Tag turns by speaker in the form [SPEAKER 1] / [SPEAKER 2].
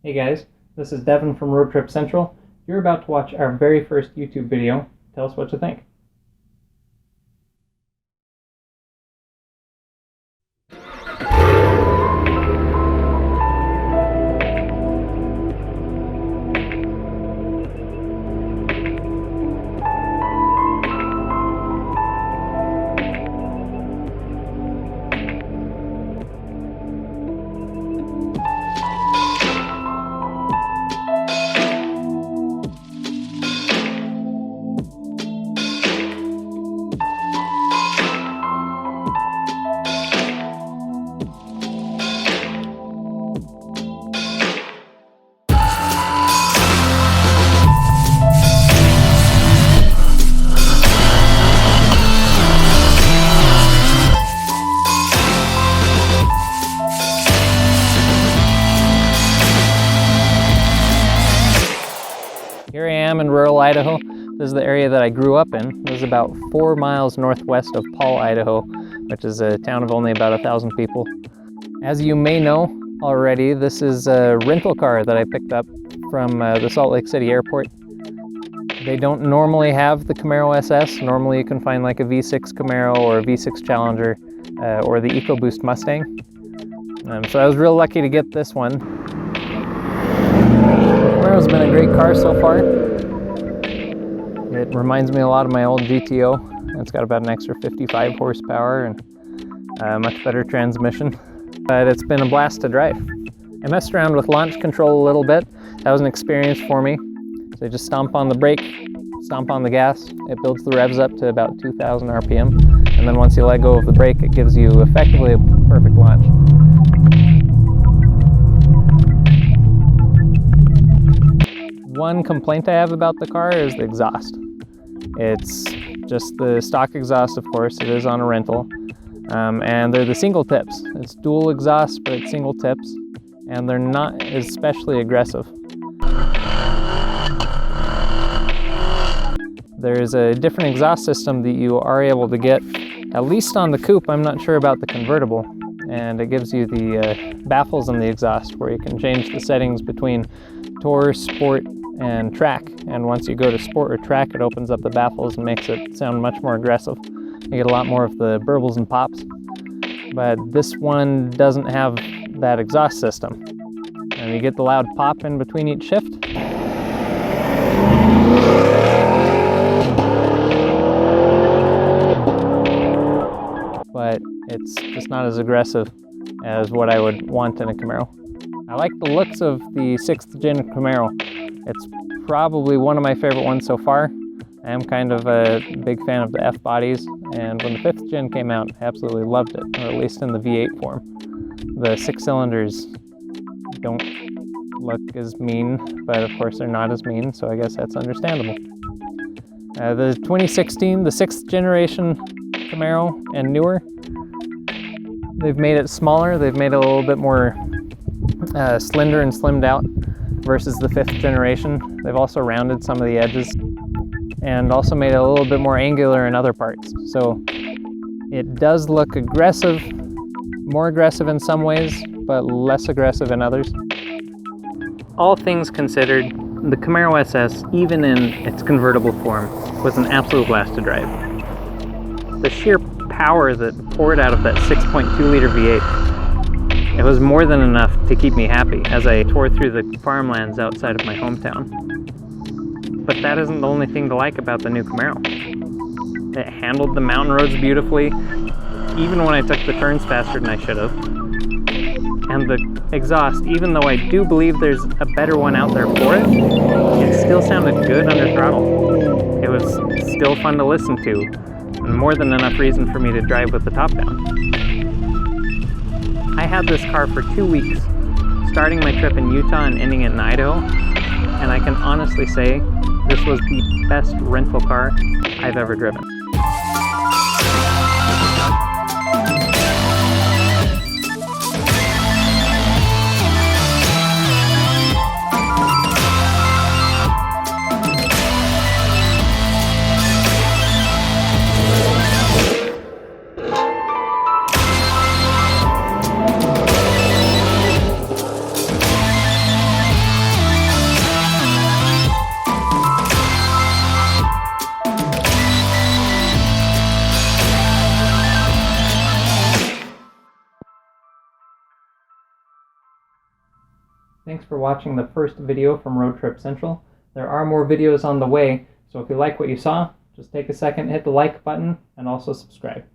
[SPEAKER 1] Hey guys, this is Devin from RoadTripCentral. You're about to watch our very first YouTube video. Tell us what you think. Here I am in rural Idaho. This is the area that I grew up in. This is about 4 miles northwest of Paul, Idaho, which is a town of only about 1,000 people. As you may know already, this is a rental car that I picked up from the Salt Lake City airport. They don't normally have the Camaro SS. Normally you can find like a V6 Camaro or a V6 Challenger or the EcoBoost Mustang. So I was real lucky to get this one. Camaro's been a great car so far. It reminds me a lot of my old GTO. It's got about an extra 55 horsepower and a much better transmission. But it's been a blast to drive. I messed around with launch control a little bit. That was an experience for me. So you just stomp on the brake, stomp on the gas. It builds the revs up to about 2,000 RPM. And then once you let go of the brake, it gives you effectively a perfect launch. One complaint I have about the car is the exhaust. It's just the stock exhaust, of course. It is on a rental. And they're the single tips. It's dual exhaust, but it's single tips. And they're not especially aggressive. There's a different exhaust system that you are able to get, at least on the coupe. I'm not sure about the convertible. And it gives you the baffles in the exhaust where you can change the settings between Tour, Sport, and Track. And once you go to Sport or Track, it opens up the baffles and makes it sound much more aggressive. You get a lot more of the burbles and pops. But this one doesn't have that exhaust system. And you get the loud pop in between each shift. But it's just not as aggressive as what I would want in a Camaro. I like the looks of the 6th gen Camaro. It's probably one of my favorite ones so far. I am kind of a big fan of the F bodies, and when the 5th gen came out, I absolutely loved it, or at least in the V8 form. The 6 cylinders don't look as mean, but of course they're not as mean, so I guess that's understandable. The 2016, the 6th generation Camaro and newer, they've made it smaller. They've made it a little bit more slender and slimmed out versus the 5th generation. They've also rounded some of the edges and also made it a little bit more angular in other parts. So it does look aggressive, more aggressive in some ways, but less aggressive in others. All things considered, the Camaro SS, even in its convertible form, was an absolute blast to drive. The sheer power that poured out of that 6.2 liter V8, it was more than enough to keep me happy as I tore through the farmlands outside of my hometown. But that isn't the only thing to like about the new Camaro. It handled the mountain roads beautifully, even when I took the turns faster than I should have. And the exhaust, even though I do believe there's a better one out there for it, it still sounded good under throttle. It was still fun to listen to, and more than enough reason for me to drive with the top down. I had this car for 2 weeks, starting my trip in Utah and ending it in Idaho, and I can honestly say this was the best rental car I've ever driven. Thanks for watching the first video from Road Trip Central. There are more videos on the way, so if you like what you saw, just take a second, hit the like button, and also subscribe.